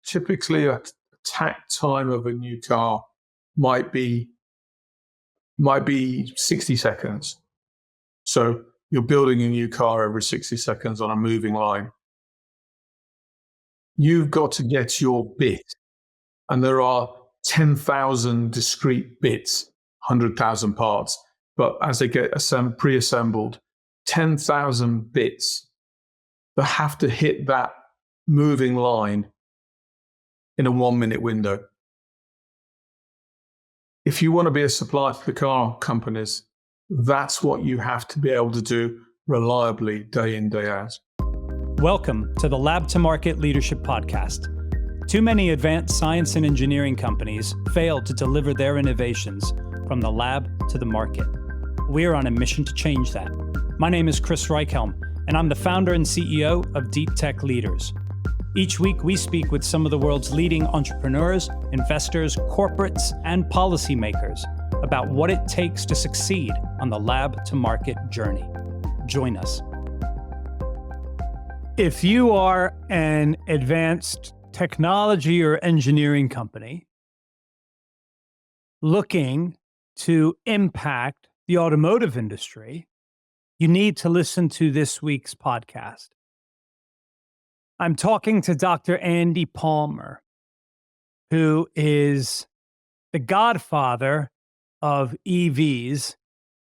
typically a takt time of a new car might be 60 seconds. So you're building a new car every 60 seconds on a moving line. You've got to get your bit, and there are 10,000 discrete bits, 100,000 parts, but as they get pre-assembled, 10,000 bits that have to hit that moving line in a 1-minute window. If you want to be a supplier to the car companies, that's what you have to be able to do reliably day in, day out. Welcome to the Lab to Market Leadership Podcast. Too many advanced science and engineering companies fail to deliver their innovations from the lab to the market. We are on a mission to change that. My name is Chris Reichhelm, and I'm the founder and CEO of Deep Tech Leaders. Each week, we speak with some of the world's leading entrepreneurs, investors, corporates, and policymakers about what it takes to succeed on the lab to market journey. Join us. If you are an advanced technology or engineering company looking to impact the automotive industry, you need to listen to this week's podcast. I'm talking to Dr. Andy Palmer, who is the godfather of EVs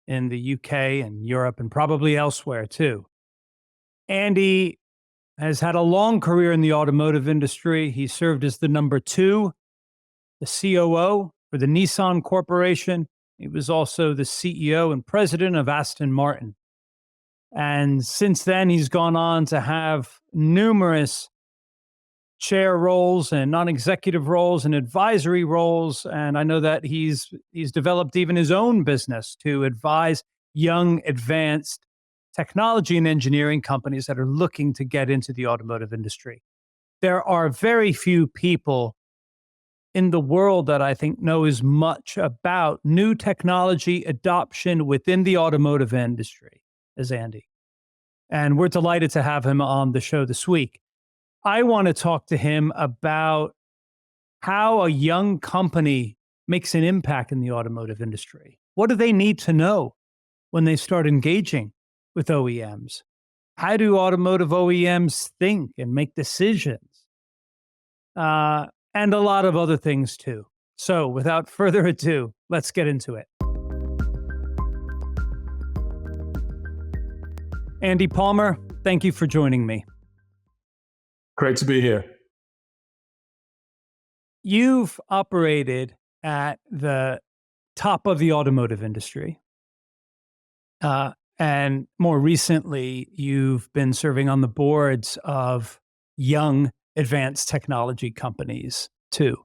in the UK and Europe and probably elsewhere too. Andy has had a long career in the automotive industry. He served as the number 2, the COO for the Nissan Corporation. He was also the CEO and president of Aston Martin. And since then, he's gone on to have numerous chair roles and non-executive roles and advisory roles. And I know that he's developed even his own business to advise young, advanced technology and engineering companies that are looking to get into the automotive industry. There are very few people in the world that I think know as much about new technology adoption within the automotive industry as Andy. And we're delighted to have him on the show this week. I want to talk to him about how a young company makes an impact in the automotive industry. What do they need to know when they start engaging with OEMs? How do automotive OEMs think and make decisions? And a lot of other things too. So without further ado, let's get into it. Andy Palmer, thank you for joining me. Great to be here. You've operated at the top of the automotive industry. And more recently, you've been serving on the boards of young advanced technology companies too.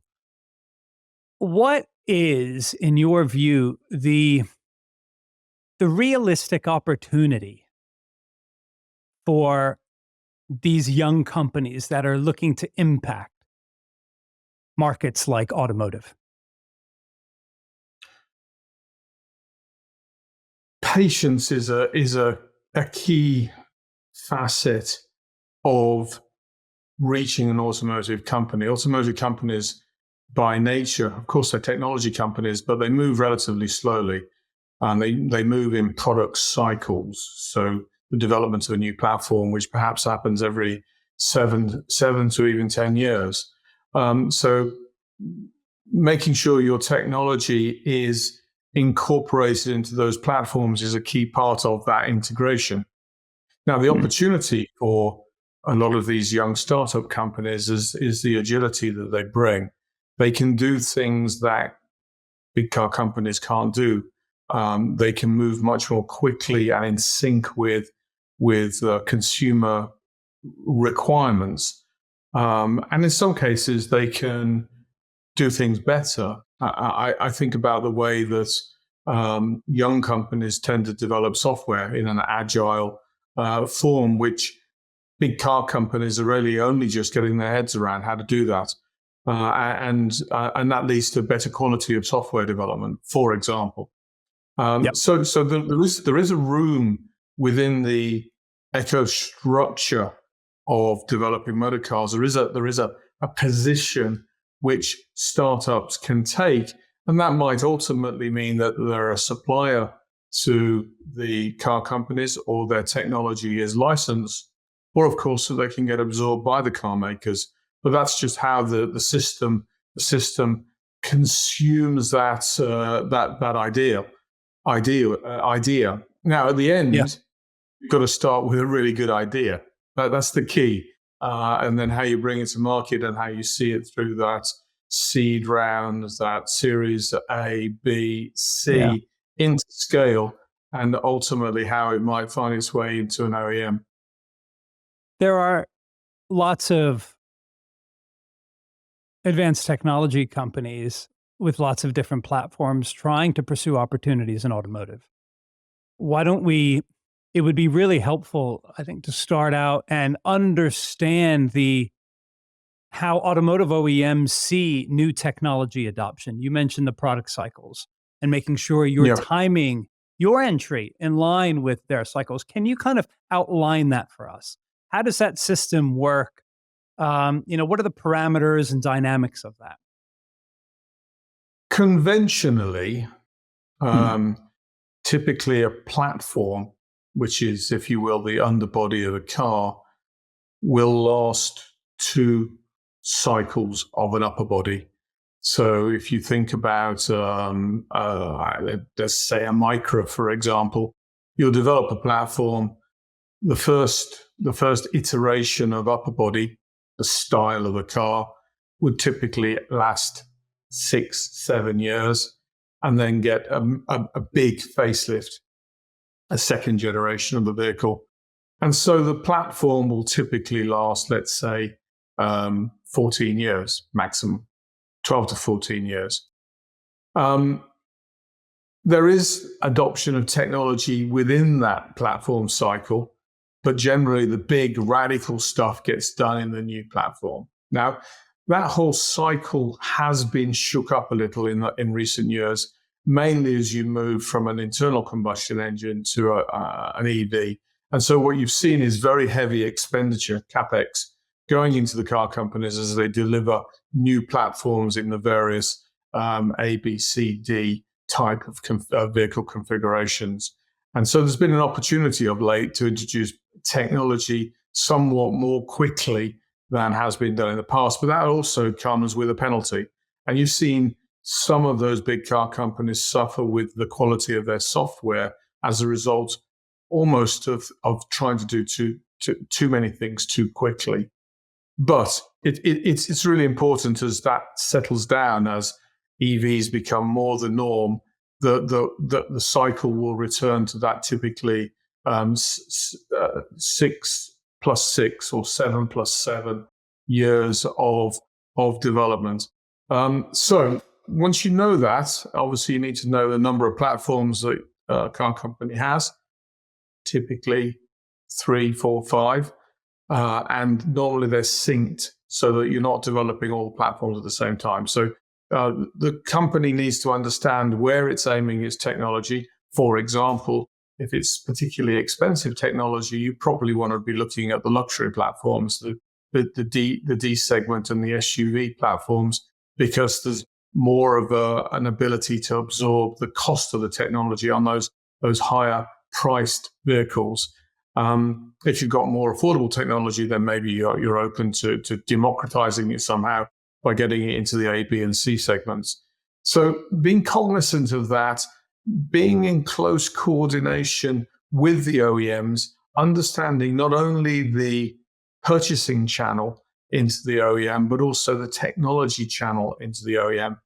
What is, in your view, the realistic opportunity for these young companies that are looking to impact markets like automotive? Patience is a key facet of reaching an automotive company. Automotive companies, by nature, of course, they're technology companies, but they move relatively slowly, and they move in product cycles. So the development of a new platform, which perhaps happens every seven to even 10 years. So making sure your technology is incorporated into those platforms is a key part of that integration. Now, the opportunity for a lot of these young startup companies is the agility that they bring. They can do things that big car companies can't do. They can move much more quickly and in sync with consumer requirements. And in some cases, they can do things better. I think about the way that young companies tend to develop software in an agile form, which big car companies are really only just getting their heads around how to do that. And that leads to better quality of software development, for example. Yep. So there is a room within the eco structure of developing motor cars. There is a a position which startups can take. And that might ultimately mean that they're a supplier to the car companies, or their technology is licensed, or of course, so they can get absorbed by the car makers. But that's just how the system consumes that idea. Now, at the end, Yeah. you've got to start with a really good idea. That's the key. And then how you bring it to market and how you see it through that seed round, that series A, B, C, into scale, and ultimately how it might find its way into an OEM. There are lots of advanced technology companies with lots of different platforms trying to pursue opportunities in automotive. Why don't we, it would be really helpful, I think, to start out and understand how automotive OEMs see new technology adoption. You mentioned the product cycles and making sure you're timing your entry in line with their cycles. Can you kind of outline that for us? How does that system work? What are the parameters and dynamics of that? Conventionally, typically a platform, which is, if you will, the underbody of a car, will last 2 cycles of an upper body. So if you think about, let's say a Micra, for example, you'll develop a platform. The first iteration of upper body, the style of a car, would typically last 6-7 years, and then get a big facelift, a second generation of the vehicle. And so the platform will typically last, let's say, 14 years maximum, 12 to 14 years. There is adoption of technology within that platform cycle, but generally the big radical stuff gets done in the new platform. Now, that whole cycle has been shook up a little in recent years, mainly as you move from an internal combustion engine to an EV. And so what you've seen is very heavy expenditure, CapEx, going into the car companies as they deliver new platforms in the various A, B, C, D type of vehicle configurations. And so there's been an opportunity of late to introduce technology somewhat more quickly than has been done in the past. But that also comes with a penalty. And you've seen some of those big car companies suffer with the quality of their software as a result almost of trying to do too many things too quickly. But it's really important as that settles down, as EVs become more the norm, the cycle will return to that typically 6 plus 6 or 7 plus 7 years of development. So once you know that, obviously you need to know the number of platforms that a car company has, typically 3, 4, 5. And normally they're synced so that you're not developing all the platforms at the same time. So the company needs to understand where it's aiming its technology. For example, if it's particularly expensive technology, you probably want to be looking at the luxury platforms, the D segment and the SUV platforms, because there's more of an ability to absorb the cost of the technology on those higher priced vehicles. If you've got more affordable technology, then maybe you're open to democratizing it somehow by getting it into the A, B, and C segments. So being cognizant of that, being in close coordination with the OEMs, understanding not only the purchasing channel into the OEM, but also the technology channel into the OEM,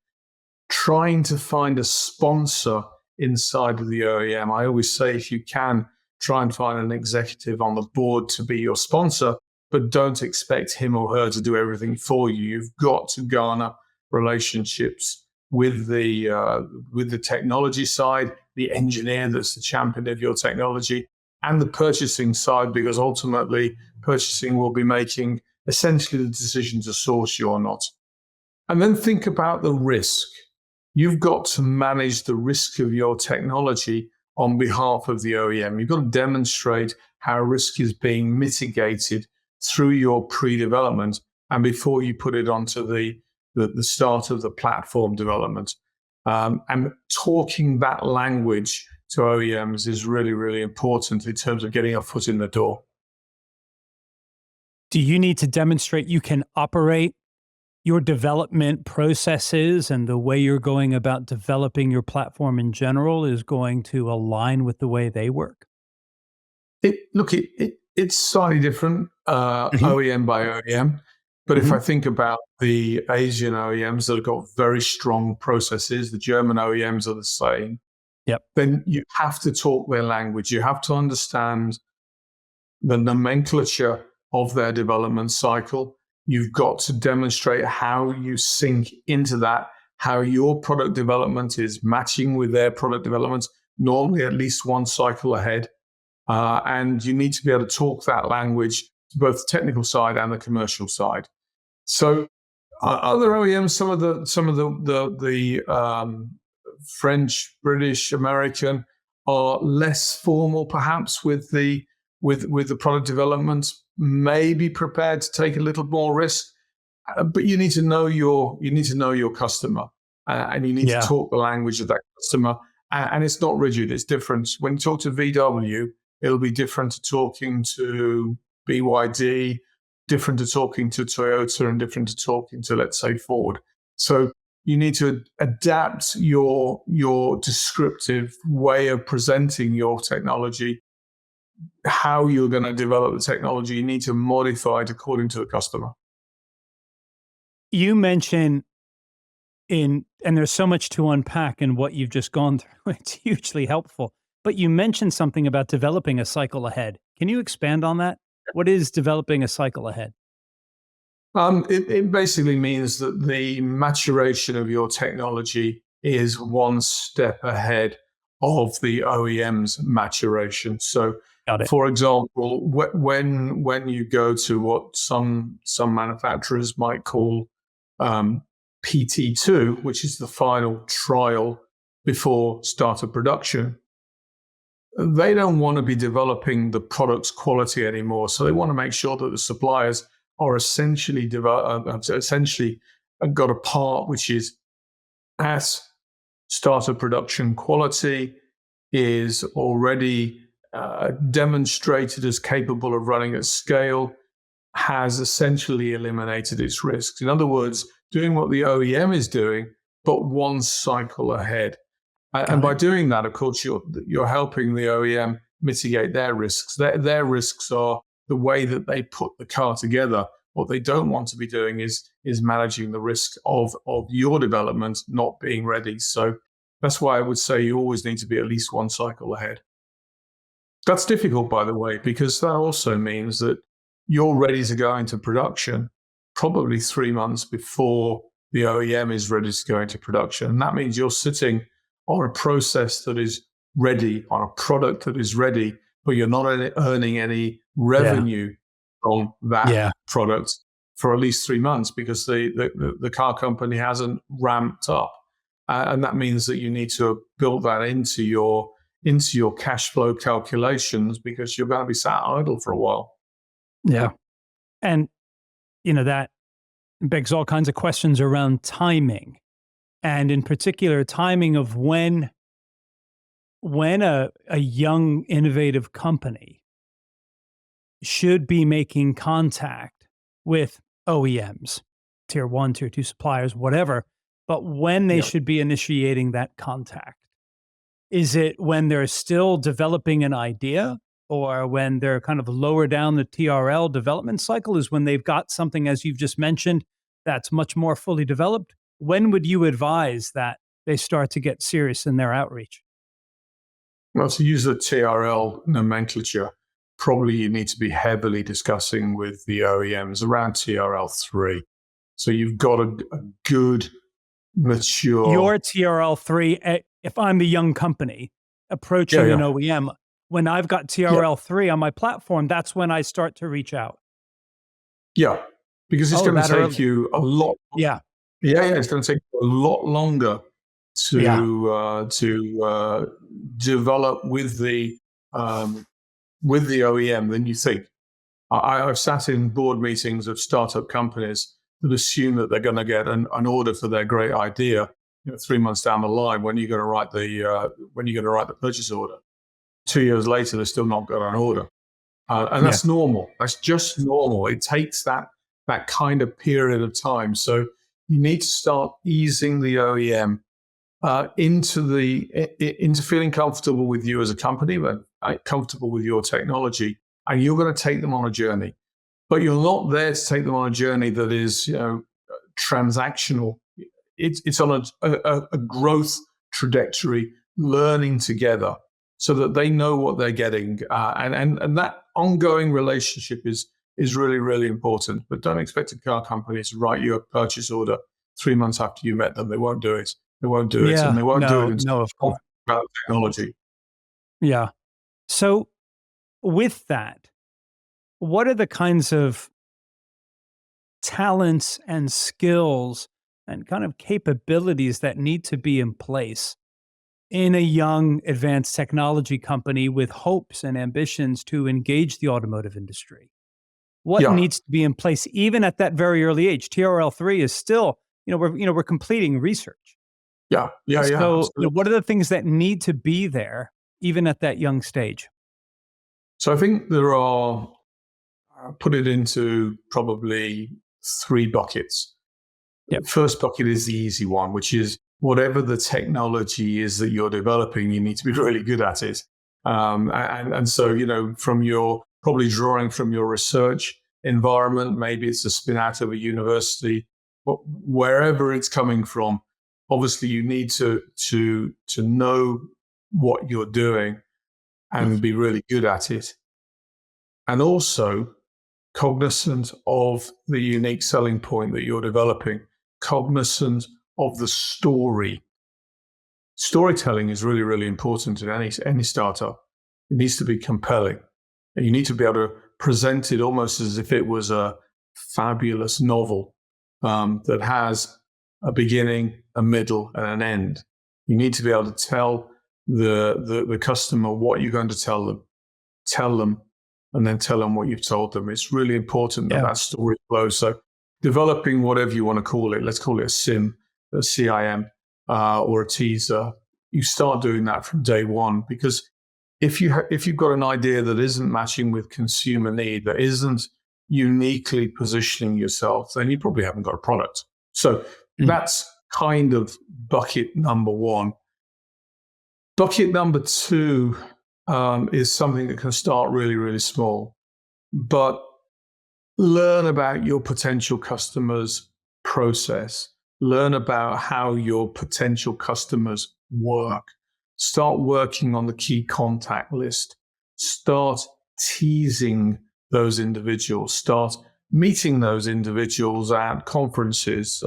trying to find a sponsor inside of the OEM. I always say, if you can, try and find an executive on the board to be your sponsor, but don't expect him or her to do everything for you. You've got to garner relationships with the technology side, the engineer that's the champion of your technology, and the purchasing side, because ultimately purchasing will be making essentially the decision to source you or not. And then think about the risk. You've got to manage the risk of your technology on behalf of the OEM. You've got to demonstrate how risk is being mitigated through your pre-development and before you put it onto the start of the platform development. And talking that language to OEMs is really, really important in terms of getting a foot in the door. Do you need to demonstrate you can operate your development processes and the way you're going about developing your platform in general is going to align with the way they work? It's slightly different, Mhm. OEM by OEM. But if I Mhm. think about the Asian OEMs that have got very strong processes, the German OEMs are the same, Yep. then you have to talk their language. You have to understand the nomenclature of their development cycle. You've got to demonstrate how you sync into that, how your product development is matching with their product development, normally at least one cycle ahead. And you need to be able to talk that language to both the technical side and the commercial side. So other OEMs, some of the French, British, American are less formal, perhaps with the product development. May be prepared to take a little more risk, but you need to know your customer, and you need to Yeah. talk the language of that customer. And it's not rigid; it's different. When you talk to VW, it'll be different to talking to BYD, different to talking to Toyota, and different to talking to, let's say, Ford. So you need to adapt your descriptive way of presenting your technology, how you're going to develop the technology. You need to modify it according to the customer. You mentioned and there's so much to unpack in what you've just gone through. It's hugely helpful. But you mentioned something about developing a cycle ahead. Can you expand on that? What is developing a cycle ahead? It basically means that the maturation of your technology is one step ahead of the OEM's maturation. So, Got it. for example, when you go to what some manufacturers might call PT2, which is the final trial before start of production, they don't want to be developing the product's quality anymore. So they want to make sure that the suppliers are essentially got a part which is at start of production quality, is already demonstrated as capable of running at scale, has essentially eliminated its risks. In other words, doing what the OEM is doing, but one cycle ahead. And Got by it. doing that, of course, you're helping the OEM mitigate their risks. Their risks are the way that they put the car together. What they don't want to be doing is managing the risk of your development not being ready. So that's why I would say you always need to be at least one cycle ahead. That's difficult, by the way, because that also means that you're ready to go into production probably 3 months before the OEM is ready to go into production. And that means you're sitting on a process that is ready, on a product that is ready, but you're not earning any Yeah. revenue from that Yeah. product for at least 3 months because the car company hasn't ramped up. And that means that you need to build that into your cash flow calculations because you're going to be sat idle for a while. Yeah. And, that begs all kinds of questions around timing. And in particular, timing of when a young innovative company should be making contact with OEMs, tier one, tier two suppliers, whatever, but when they Yeah. should be initiating that contact. Is it when they're still developing an idea or when they're kind of lower down the TRL development cycle is when they've got something, as you've just mentioned, that's much more fully developed? When would you advise that they start to get serious in their outreach? Well, to use the TRL nomenclature, probably you need to be heavily discussing with the OEMs around TRL3. So you've got a good, mature. Your TRL3, if I'm the young company Yeah, approaching an yeah, OEM, when I've got yeah, TRL3 on my platform, that's when I start to reach out. yeah. Because it's Oh, going to that take early. you a lot. Yeah. Yeah, it's going to take you a lot longer Yeah. to develop um, with the OEM than you think. I've sat in board meetings of startup companies that assume that they're going to get an order for their great idea, 3 months down the line when you're going to write the purchase order. 2 years later, they've still not got an order, and that's normal. That's just normal. It takes that kind of period of time. So you need to start easing the OEM into feeling comfortable with you as a company, but comfortable with your technology, and you're going to take them on a journey. But you're not there to take them on a journey that is, transactional. It's on a growth trajectory, learning together, so that they know what they're getting, and that ongoing relationship is really, really important. But don't expect a car company to write you a purchase order 3 months after you met them. They won't do it. They won't do it, and they won't do it until of course. about technology. Yeah. So with that, what are the kinds of talents and skills and kind of capabilities that need to be in place in a young advanced technology company with hopes and ambitions to engage the automotive industry? What needs to be in place even at that very early age? TRL3 is still, we're completing research. Yeah. So what are the things that need to be there even at that young stage? So I think there are, put it into probably 3 buckets. Yep. The first bucket is the easy one, which is whatever the technology is that you're developing, you need to be really good at it. And so, from your, probably drawing from your research environment, maybe it's a spin out of a university, but wherever it's coming from, obviously you need to know what you're doing and be really good at it. And also cognizant of the unique selling point that you're developing, cognizant of the story. Storytelling is really, really important in any startup. It needs to be compelling. And you need to be able to present it almost as if it was a fabulous novel that has a beginning, a middle, and an end. You need to be able to tell the customer what you're going to tell them, and then tell them what you've told them. It's really important that story flows. So developing whatever you want to call it, let's call it a CIM, or a teaser. You start doing that from day one, because if you've got an idea that isn't matching with consumer need, that isn't uniquely positioning yourself, then you probably haven't got a product. So that's kind of bucket number 1. Bucket number 2 is something that can start really, really small, but learn about your potential customers' process. Learn about how your potential customers work. Start working on the key contact list. Start teasing those individuals. Start meeting those individuals at conferences.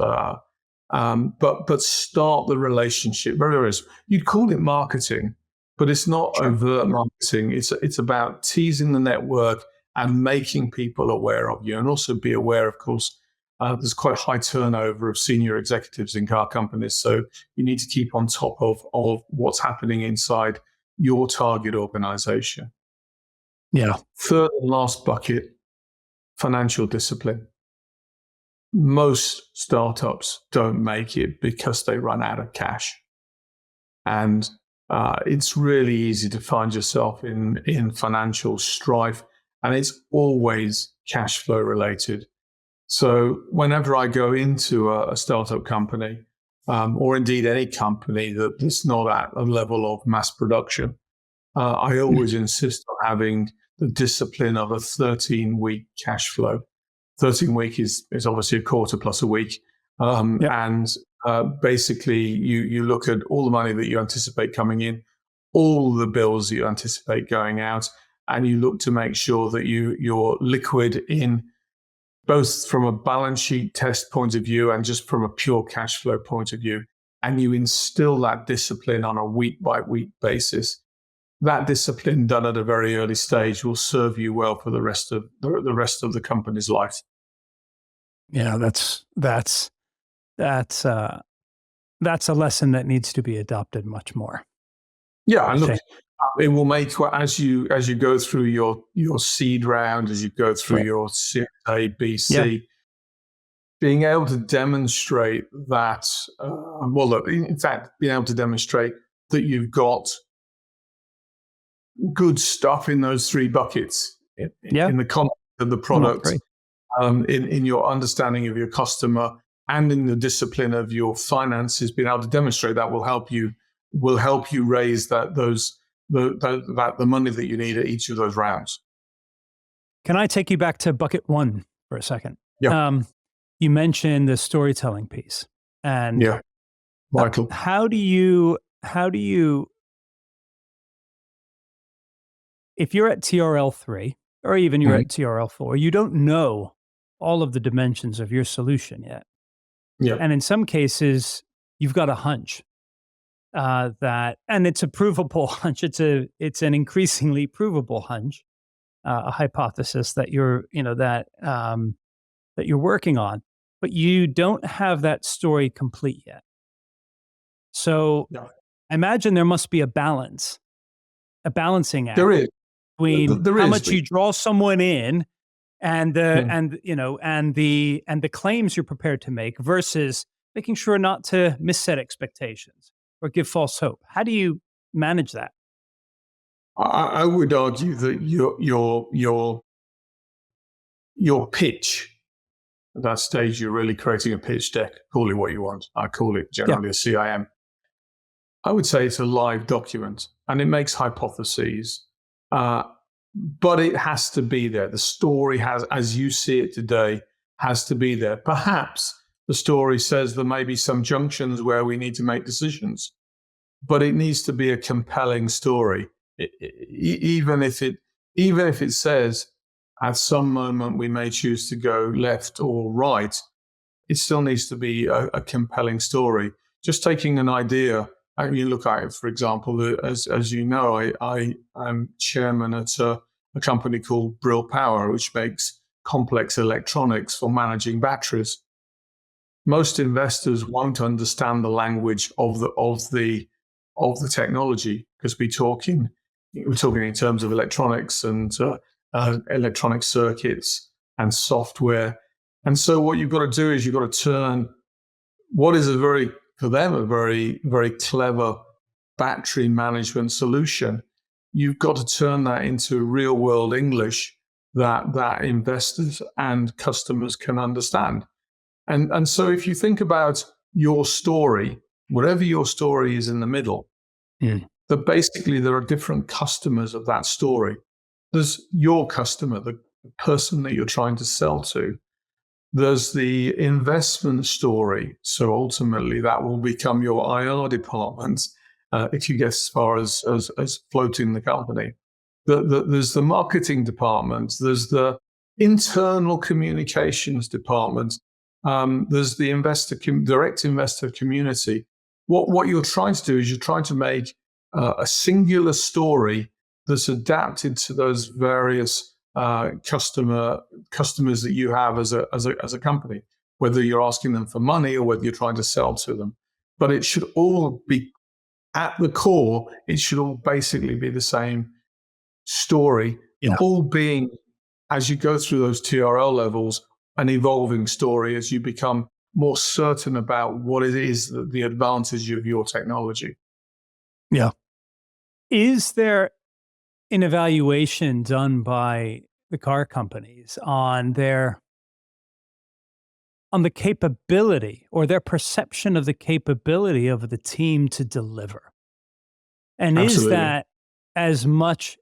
But start the relationship. You'd call it marketing, but it's not overt marketing. It's about teasing the network and making people aware of you, and also be aware, of course, there's quite high turnover of senior executives in car companies. So you need to keep on top of what's happening inside your target organization. Yeah. Third and last bucket, financial discipline. Most startups don't make it because they run out of cash. And it's really easy to find yourself in financial strife, and it's always cash flow related. So whenever I go into a startup company, or indeed any company that's not at a level of mass production, I always insist on having the discipline of a 13-week cash flow. 13-week is obviously a quarter plus a week. And basically you look at all the money that you anticipate coming in, all the bills that you anticipate going out, and you look to make sure that you're liquid in both from a balance sheet test point of view and just from a pure cash flow point of view. And you instill that discipline on a week by week basis. That discipline done at a very early stage will serve you well for the rest of the company's life. Yeah, that's a lesson that needs to be adopted much more. Yeah, and look, It will make, as you go through your seed round, as you go through your Series A, B, C, being able to demonstrate that, look, in fact, being able to demonstrate that you've got good stuff in those three buckets, in the content of the product, in your understanding of your customer, and in the discipline of your finances, being able to demonstrate that will help you raise the money that you need at each of those rounds. Can I take you back to bucket one for a second? Yeah. You mentioned the storytelling piece, and vital. How do you, if you're at TRL 3 or even you're at TRL 4, you don't know all of the dimensions of your solution yet. Yeah. And in some cases, you've got a hunch and it's a provable hunch. It's an increasingly provable hunch, a hypothesis that you're working on, but you don't have that story complete yet. So I imagine there must be a balancing act. There is. Between how much you draw someone in and the claims you're prepared to make versus making sure not to misset expectations or give false hope. How do you manage that? I would argue that your pitch at that stage, you're really creating a pitch deck. Call it what you want. I call it generally a CIM. I would say it's a live document, and it makes hypotheses, but it has to be there. The story has, as you see it today, has to be there. Perhaps the story says there may be some junctions where we need to make decisions, but it needs to be a compelling story. Even if it says at some moment we may choose to go left or right, it still needs to be a compelling story. Just taking an idea, you look at it, for example, as you know, I am chairman at a company called Brill Power, which makes complex electronics for managing batteries. Most investors won't understand the language of the technology, because we're talking in terms of electronics and electronic circuits and software. And so what you've got to do is you've got to turn what is a very clever battery management solution. You've got to turn that into real world English that investors and customers can understand. And so if you think about your story, whatever your story is in the middle, that basically there are different customers of that story. There's your customer, the person that you're trying to sell to. There's the investment story. So ultimately that will become your IR department if you get as far as floating the company. There's the marketing department. There's the internal communications department. There's the direct investor community. What you're trying to do is you're trying to make a singular story that's adapted to those various customers that you have as a company, whether you're asking them for money or whether you're trying to sell to them. But it should all be, at the core, it should all basically be the same story, all being, as you go through those TRL levels, an evolving story as you become more certain about what it is, the advantage of your technology. Yeah. Is there an evaluation done by the car companies on the capability or their perception of the capability of the team to deliver? And Absolutely. Is that as much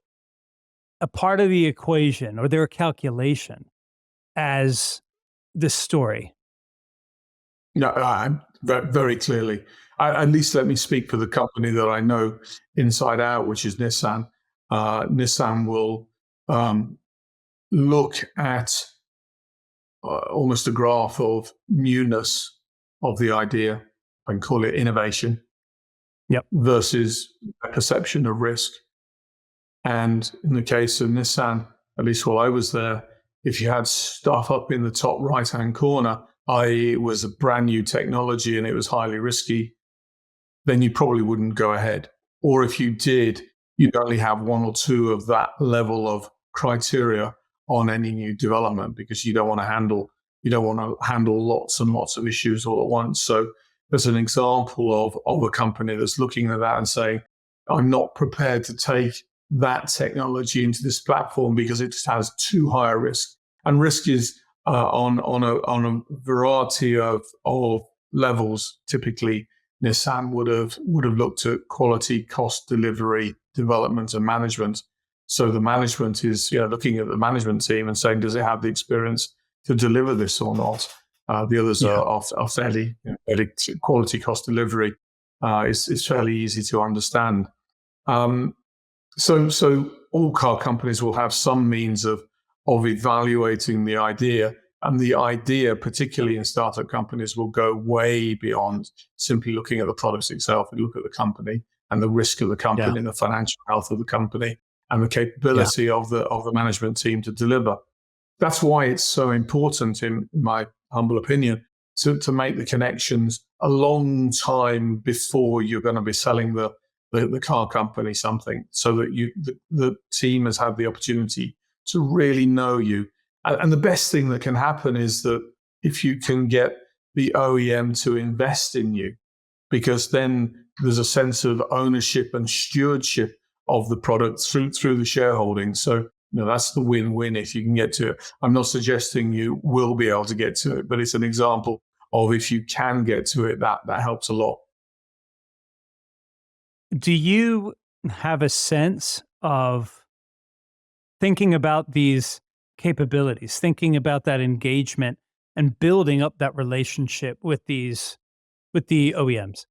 a part of the equation or their calculation as the story? No, very clearly. At least let me speak for the company that I know inside out, which is Nissan. Nissan will look at almost a graph of newness of the idea, and call it innovation, versus a perception of risk. And in the case of Nissan, at least while I was there, if you had stuff up in the top right-hand corner, i.e. it was a brand new technology and it was highly risky, then you probably wouldn't go ahead. Or if you did, you'd only have one or two of that level of criteria on any new development, because you don't want to handle lots and lots of issues all at once. So there's an example of a company that's looking at that and saying, I'm not prepared to take that technology into this platform because it just has too high a risk. And risk is on a variety of levels. Typically, Nissan would have looked at quality, cost, delivery, development, and management. So the management is looking at the management team and saying, does it have the experience to deliver this or not? The others are fairly, quality, cost, delivery is fairly easy to understand. So all car companies will have some means of evaluating the idea, and the idea, particularly in startup companies, will go way beyond simply looking at the products itself. We look at the company and the risk of the company, and the financial health of the company, and the capability of the management team to deliver. That's why it's so important, in my humble opinion, to make the connections a long time before you're going to be selling the car company something, so that the team has had the opportunity to really know you. And the best thing that can happen is that if you can get the OEM to invest in you, because then there's a sense of ownership and stewardship of the product through the shareholding. So that's the win-win if you can get to it. I'm not suggesting you will be able to get to it, but it's an example of, if you can get to it, that helps a lot. Do you have a sense of thinking about these capabilities, thinking about that engagement, and building up that relationship with the OEMs?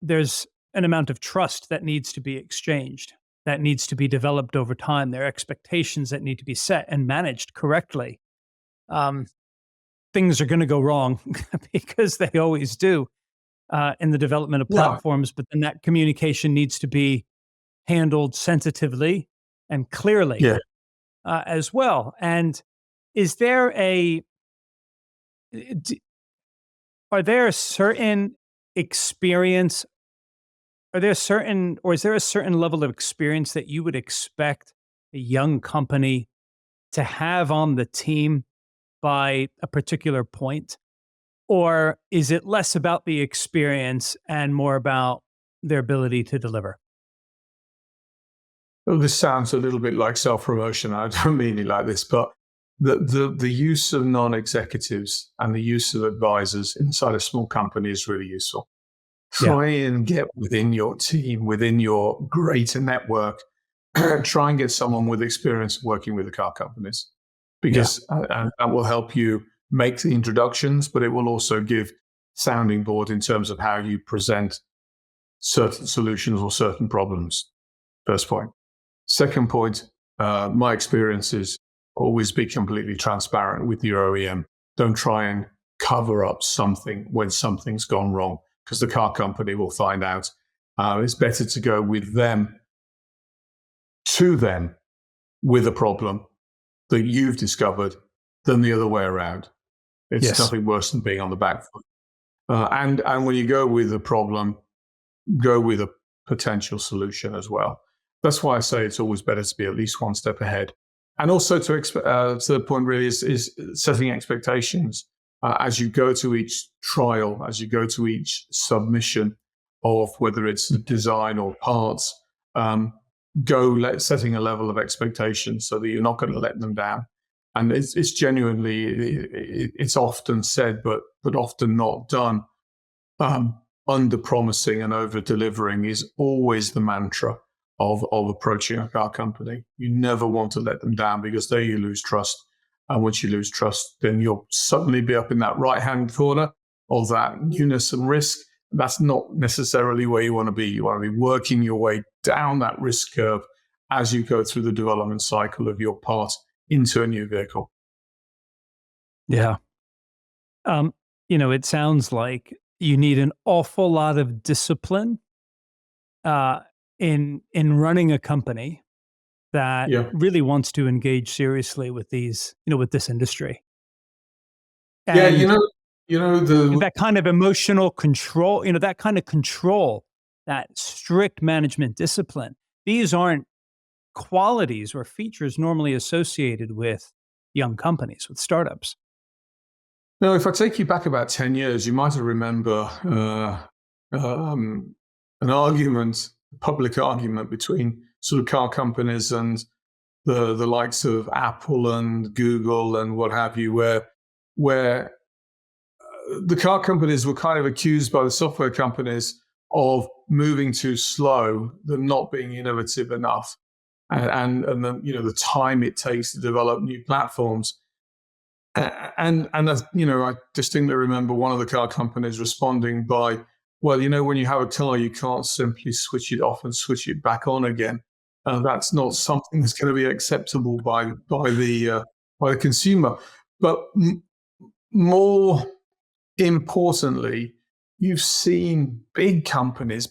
There's an amount of trust that needs to be exchanged, that needs to be developed over time. There are expectations that need to be set and managed correctly. Things are going to go wrong because they always do in the development of platforms, but then that communication needs to be handled sensitively and clearly as well. And is there are there certain experience, or is there a certain level of experience that you would expect a young company to have on the team by a particular point? Or is it less about the experience and more about their ability to deliver? Well, this sounds a little bit like self-promotion. I don't mean it like this, but the use of non-executives and the use of advisors inside a small company is really useful. Try and get within your team, within your greater network, try and get someone with experience working with the car companies, because and that will help you make the introductions, but it will also give sounding board in terms of how you present certain solutions or certain problems. First point. Second point, my experience is always be completely transparent with your OEM. Don't try and cover up something when something's gone wrong, because the car company will find out. It's better to go with them, to them, with a problem that you've discovered than the other way around. It's nothing worse than being on the back foot. And when you go with a problem, go with a potential solution as well. That's why I say it's always better to be at least one step ahead. And also to the point really is setting expectations as you go to each trial, as you go to each submission of whether it's design or parts, setting a level of expectation so that you're not going to let them down. And it's genuinely, it's often said, but often not done. Under promising and over delivering is always the mantra of approaching a car company. You never want to let them down, because there you lose trust. And once you lose trust, then you'll suddenly be up in that right-hand corner of that newness and risk. That's not necessarily where you want to be. You want to be working your way down that risk curve as you go through the development cycle of your part into a new vehicle. Yeah. It sounds like you need an awful lot of discipline in running a company that really wants to engage seriously with with this industry. And that kind of emotional control, that kind of control that strict management discipline. These aren't qualities or features normally associated with young companies, with startups. Now, if I take you back about 10 years, you might remember an argument, a public argument between sort of car companies and the likes of Apple and Google and what have you, where the car companies were kind of accused by the software companies of moving too slow, them not being innovative enough, and the time it takes to develop new platforms. And I distinctly remember one of the car companies responding by, well, when you have a car, you can't simply switch it off and switch it back on again. That's not something that's going to be acceptable by the consumer. But more importantly, you've seen big companies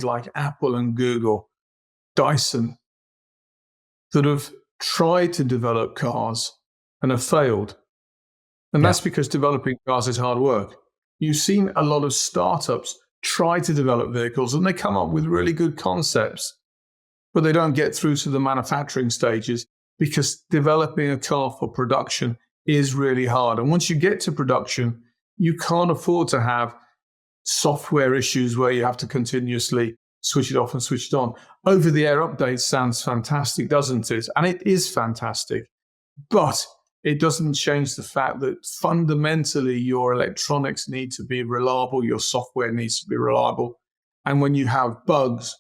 like Apple and Google, Dyson, that have tried to develop cars and have failed. And that's because developing cars is hard work. You've seen a lot of startups try to develop vehicles and they come up with really good concepts, but they don't get through to the manufacturing stages because developing a car for production is really hard. And once you get to production, you can't afford to have software issues where you have to continuously switch it off and switch it on. Over-the-air updates sounds fantastic, doesn't it? And it is fantastic. But it doesn't change the fact that fundamentally your electronics need to be reliable, your software needs to be reliable. And when you have bugs,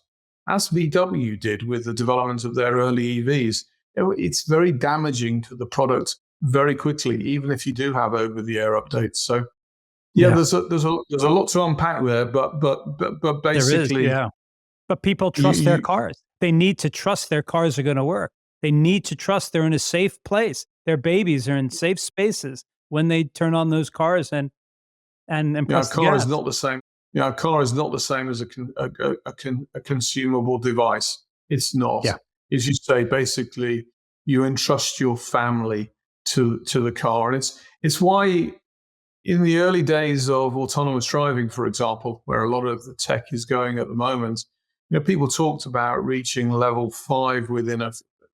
as VW did with the development of their early EVs, it's very damaging to the product very quickly, even if you do have over-the-air updates. So, there's a lot to unpack there, but basically, there is, But people trust their cars. They need to trust their cars are going to work. They need to trust they're in a safe place. Their babies are in safe spaces when they turn on those cars and press the gas. Is not the same. A car is not the same as a consumable device. It's not. Yeah. As you say, basically, you entrust your family to the car, and it's why in the early days of autonomous driving, for example, where a lot of the tech is going at the moment, people talked about reaching level 5 within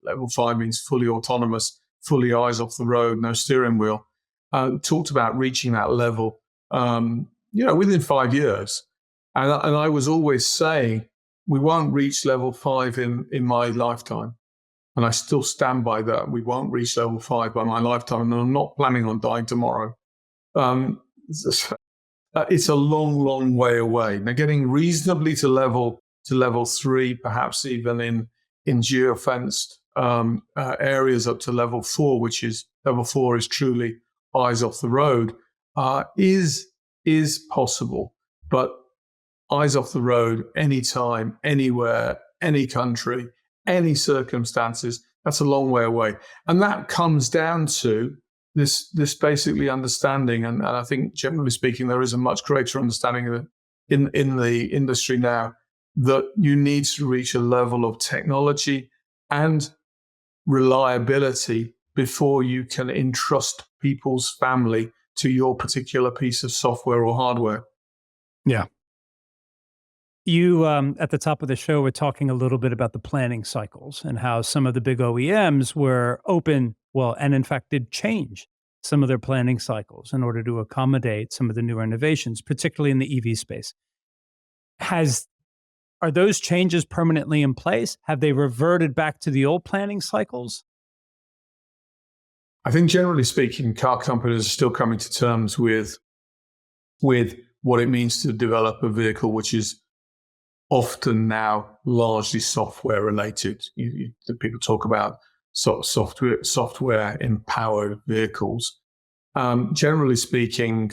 level 5 means fully autonomous, fully eyes off the road, no steering wheel. Talked about reaching that level, within 5 years. And I was always saying, we won't reach level 5 in my lifetime. And I still stand by that. We won't reach level 5 by my lifetime, and I'm not planning on dying tomorrow. It's a long, long way away. Now, getting reasonably to level 3, perhaps even in geofenced areas up to level 4, which is level 4 is truly eyes off the road, is possible. But eyes off the road, anytime, anywhere, any country, any circumstances, that's a long way away. And that comes down to this basically understanding, and I think generally speaking, there is a much greater understanding of it in the industry now, that you need to reach a level of technology and reliability before you can entrust people's family to your particular piece of software or hardware. Yeah. You, at the top of the show, were talking a little bit about the planning cycles and how some of the big OEMs were open, and in fact did change some of their planning cycles in order to accommodate some of the newer innovations, particularly in the EV space. Are those changes permanently in place? Have they reverted back to the old planning cycles? I think generally speaking, car companies are still coming to terms with what it means to develop a vehicle, which is often now largely software related. People talk about software empowered vehicles. Generally speaking,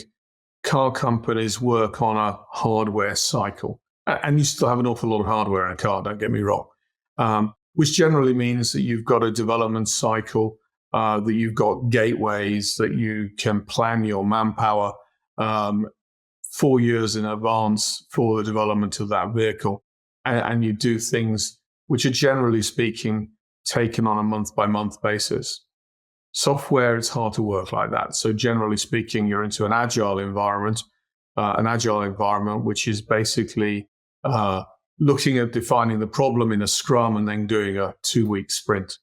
car companies work on a hardware cycle, and you still have an awful lot of hardware in a car, don't get me wrong, which generally means that you've got a development cycle, that you've got gateways, that you can plan your manpower 4 years in advance for the development of that vehicle. And you do things which are generally speaking taken on a month-by-month basis. Software, it's hard to work like that. So generally speaking, you're into an agile environment which is basically looking at defining the problem in a scrum and then doing a 2-week sprint.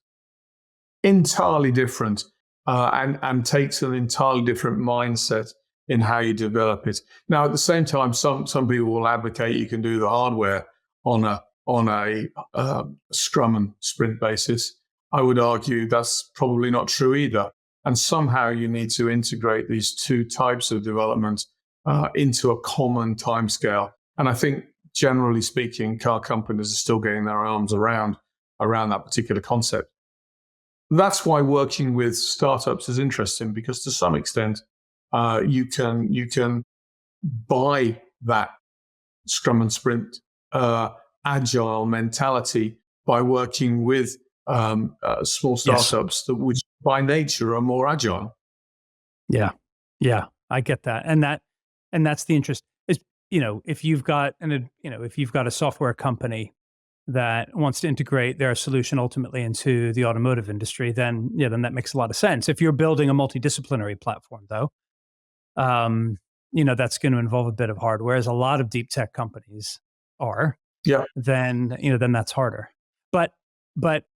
Entirely different, and takes an entirely different mindset in how you develop it. Now, at the same time, some people will advocate you can do the hardware on a scrum and sprint basis. I would argue that's probably not true either. And somehow you need to integrate these two types of development into a common timescale. And I think, generally speaking, car companies are still getting their arms around that particular concept. That's why working with startups is interesting, because to some extent, you can buy that scrum and sprint agile mentality by working with small startups that, which by nature are more agile. Yeah, I get that, and that's the interest. Is if you've got a software company that wants to integrate their solution ultimately into the automotive industry, then that makes a lot of sense. If you're building a multidisciplinary platform, though, that's going to involve a bit of hardware, as a lot of deep tech companies are. Yeah. Then that's harder. But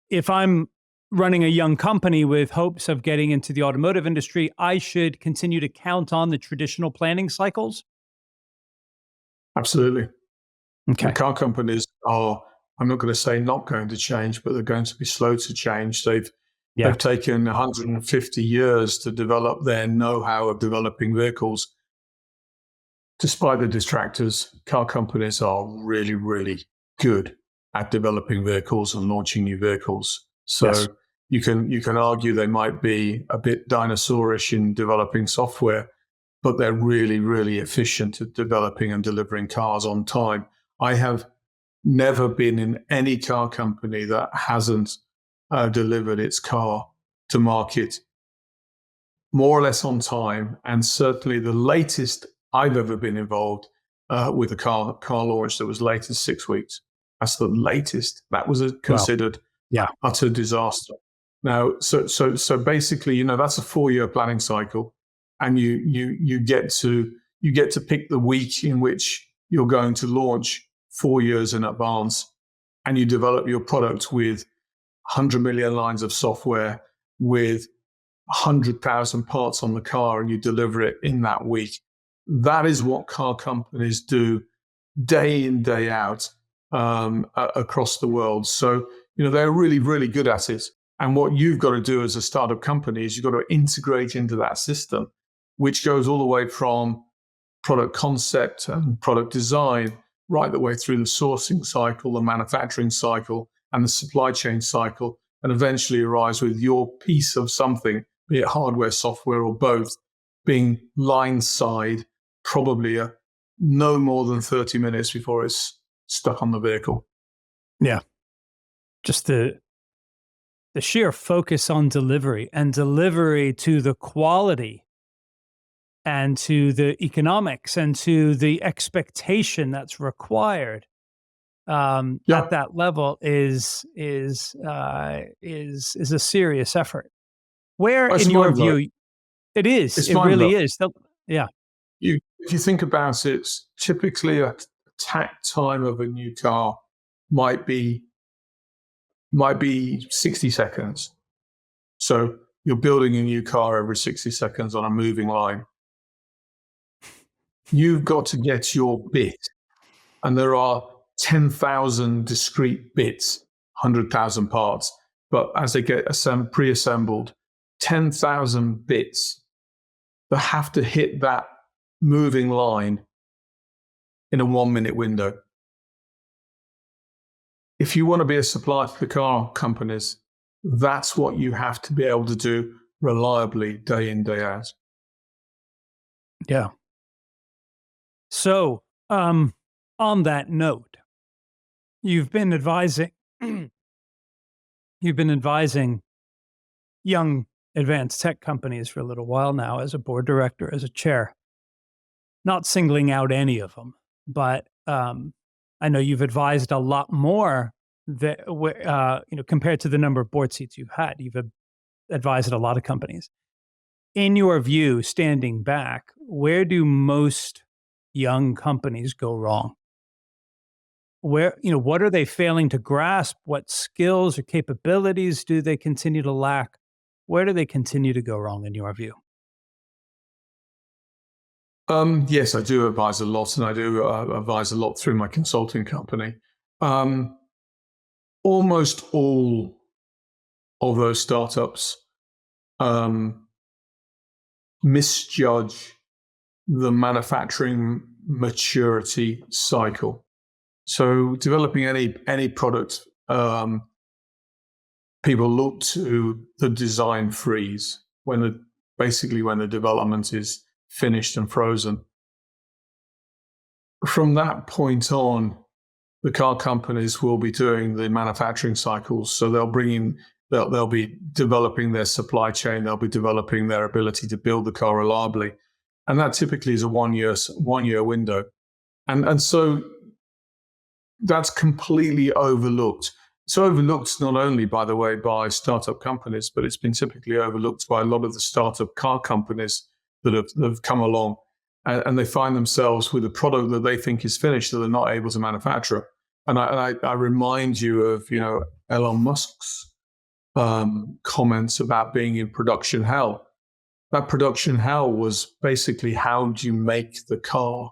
if I'm running a young company with hopes of getting into the automotive industry, I should continue to count on the traditional planning cycles. Absolutely. Okay. The car companies are, I'm not going to say not going to change, but they're going to be slow to change. They've taken 150 years to develop their know-how of developing vehicles. Despite the distractors, car companies are really, really good at developing vehicles and launching new vehicles. So you can argue they might be a bit dinosaurish in developing software, but they're really, really efficient at developing and delivering cars on time. I have never been in any car company that hasn't delivered its car to market more or less on time, and certainly the latest I've ever been involved with a car launch that was late as 6 weeks. That's the latest. That was considered utter disaster. Now, so basically, that's a 4-year planning cycle, and you get to pick the week in which you're going to launch 4 years in advance, and you develop your product with 100 million lines of software, with 100,000 parts on the car, and you deliver it in that week. That is what car companies do day in, day out across the world. So, they're really, really good at it. And what you've got to do as a startup company is you've got to integrate into that system, which goes all the way from product concept and product design right the way through the sourcing cycle, the manufacturing cycle, and the supply chain cycle, and eventually arrives with your piece of something, be it hardware, software, or both, being line side, probably no more than 30 minutes before it's stuck on the vehicle. Yeah. Just the sheer focus on delivery, and delivery to the quality and to the economics and to the expectation that's required at that level is a serious effort. Where, in your view, it is? It really is. If you think about it, typically a takt time of a new car might be 60 seconds. So you're building a new car every 60 seconds on a moving line. You've got to get your bit, and there are 10,000 discrete bits, 100,000 parts. But as they get pre-assembled, 10,000 bits that have to hit that moving line in a 1-minute window. If you want to be a supplier to the car companies, that's what you have to be able to do reliably day in, day out. Yeah. So, on that note, you've been advising young advanced tech companies for a little while now as a board director, as a chair. Not singling out any of them, but I know you've advised a lot more that compared to the number of board seats you've had. You've advised a lot of companies. In your view, standing back, where do most young companies go wrong? what are they failing to grasp? What skills or capabilities do they continue to lack? Where do they continue to go wrong in your view? Yes, I do advise a lot, and I do advise a lot through my consulting company. Um, Almost all of those startups um, misjudge the manufacturing maturity cycle. So, developing any product, people look to the design freeze when the development is finished and frozen. From that point on, the car companies will be doing the manufacturing cycles. So they'll be developing their supply chain. They'll be developing their ability to build the car reliably, and that typically is a 1 year window. And so that's completely overlooked. It's overlooked not only, by the way, by startup companies, but it's been typically overlooked by a lot of the startup car companies that have come along, and they find themselves with a product that they think is finished that they're not able to manufacture. And I remind you of Elon Musk's comments about being in production hell. That production hell was basically, how do you make the car?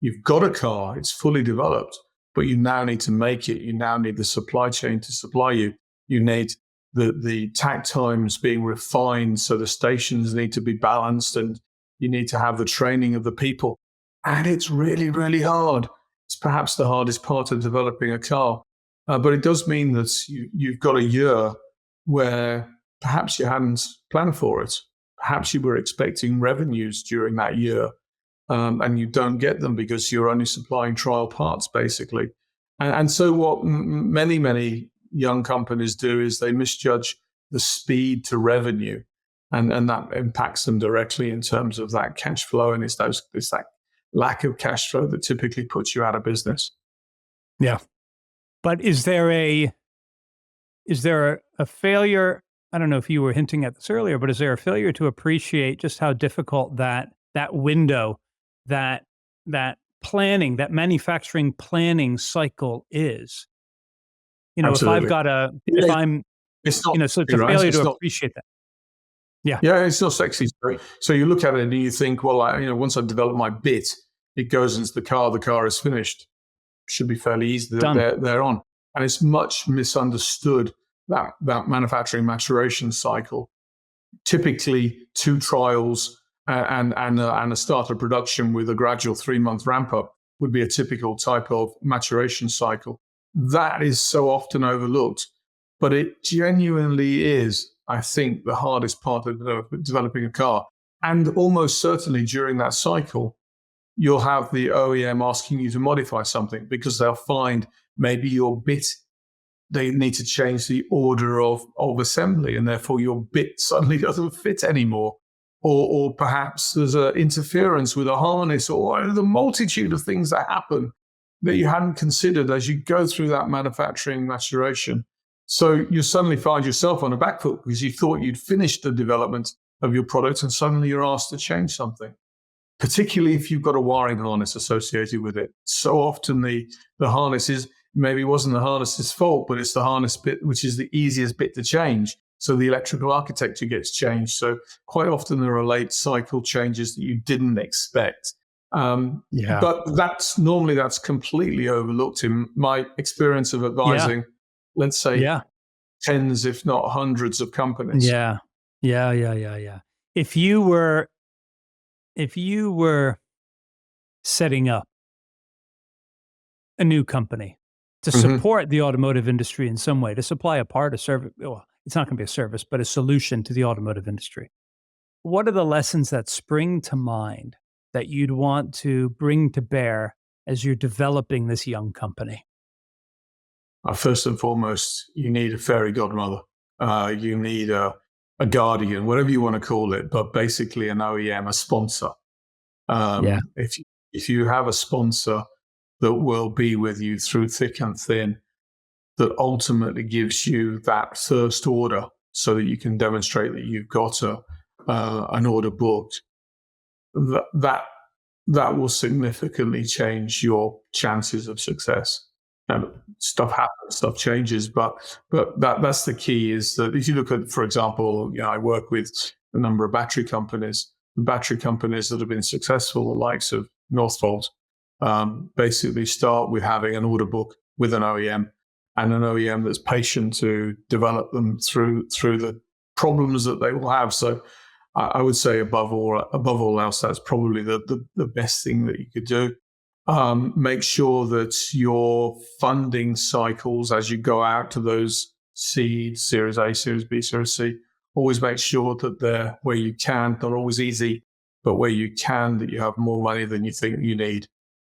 You've got a car, it's fully developed, but you now need to make it. You now need the supply chain to supply you. You need the takt times being refined, so the stations need to be balanced, and you need to have the training of the people. And it's really, really hard. It's perhaps the hardest part of developing a car. But it does mean that you've got a year where perhaps you hadn't planned for it. Perhaps you were expecting revenues during that year, and you don't get them because you're only supplying trial parts, basically. And so what many, many young companies do is they misjudge the speed to revenue, and that impacts them directly in terms of that cash flow. And it's that lack of cash flow that typically puts you out of business. Yeah. But is there a failure? I don't know if you were hinting at this earlier, but is there a failure to appreciate just how difficult that window, that planning, that manufacturing planning cycle is? Absolutely. So it's a failure to appreciate that. Yeah. Yeah, it's not sexy. So you look at it and you think, well, once I've developed my bit, it goes into the car is finished. Should be fairly easy. They're on. And it's much misunderstood, that manufacturing maturation cycle. Typically 2 trials and a start of production with a gradual 3-month ramp up would be a typical type of maturation cycle. That is so often overlooked, but it genuinely is, I think, the hardest part of developing a car. And almost certainly during that cycle, you'll have the OEM asking you to modify something because they'll find maybe your bit, they need to change the order of assembly, and therefore your bit suddenly doesn't fit anymore. Or perhaps there's an interference with a harness, or the multitude of things that happen that you hadn't considered as you go through that manufacturing maturation. So you suddenly find yourself on a back foot because you thought you'd finished the development of your product, and suddenly you're asked to change something, particularly if you've got a wiring harness associated with it. So often the harness maybe wasn't the harness's fault, but it's the harness bit, which is the easiest bit to change. So the electrical architecture gets changed. So quite often there are late cycle changes that you didn't expect. But that's completely overlooked in my experience of advising, let's say, tens, if not hundreds of companies. Yeah. If you were setting up a new company to support the automotive industry in some way, to supply a part, a service, well, it's not going to be a service, but a solution to the automotive industry, what are the lessons that spring to mind that you'd want to bring to bear as you're developing this young company? First and foremost, you need a fairy godmother. You need a guardian, whatever you want to call it, but basically an OEM, a sponsor. If you have a sponsor that will be with you through thick and thin, that ultimately gives you that first order so that you can demonstrate that you've got an order booked, that will significantly change your chances of success. And stuff happens, stuff changes, but that's the key. Is that if you look at, for example, I work with a number of battery companies. The battery companies that have been successful, the likes of Northvolt, basically start with having an order book with an OEM, and an OEM that's patient to develop them through the problems that they will have. So I would say above all else, that's probably the best thing that you could do. Make sure that your funding cycles, as you go out to those seeds, Series A, Series B, Series C, always make sure that they're where you can, not always easy, but where you can, that you have more money than you think you need.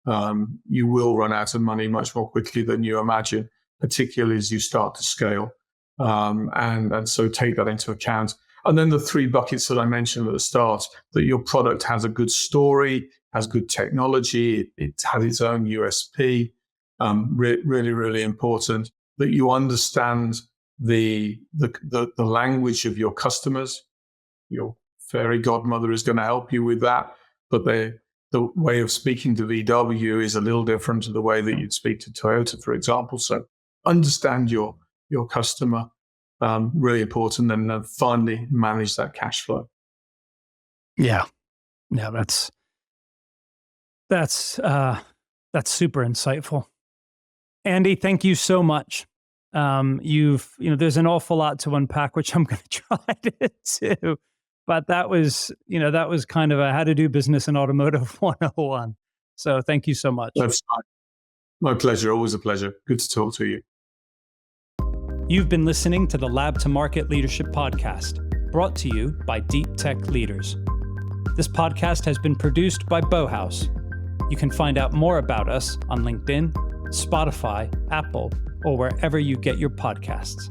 You will run out of money much more quickly than you imagine, particularly as you start to scale. And so take that into account. And then the 3 buckets that I mentioned at the start, that your product has a good story, has good technology, it has its own USP, really, really important, that you understand the language of your customers. Your fairy godmother is going to help you with that, but the way of speaking to VW is a little different to the way that you'd speak to Toyota, for example. So understand your customer, really important, and then finally manage that cash flow. Yeah, that's super insightful. Andy, thank you so much. There's an awful lot to unpack, which I'm going to try to do, but that was kind of a how to do business in automotive 101. So thank you so much. That's fine. My pleasure. Always a pleasure. Good to talk to you. You've been listening to the Lab to Market Leadership Podcast, brought to you by Deep Tech Leaders. This podcast has been produced by Bauhaus. You can find out more about us on LinkedIn, Spotify, Apple, or wherever you get your podcasts.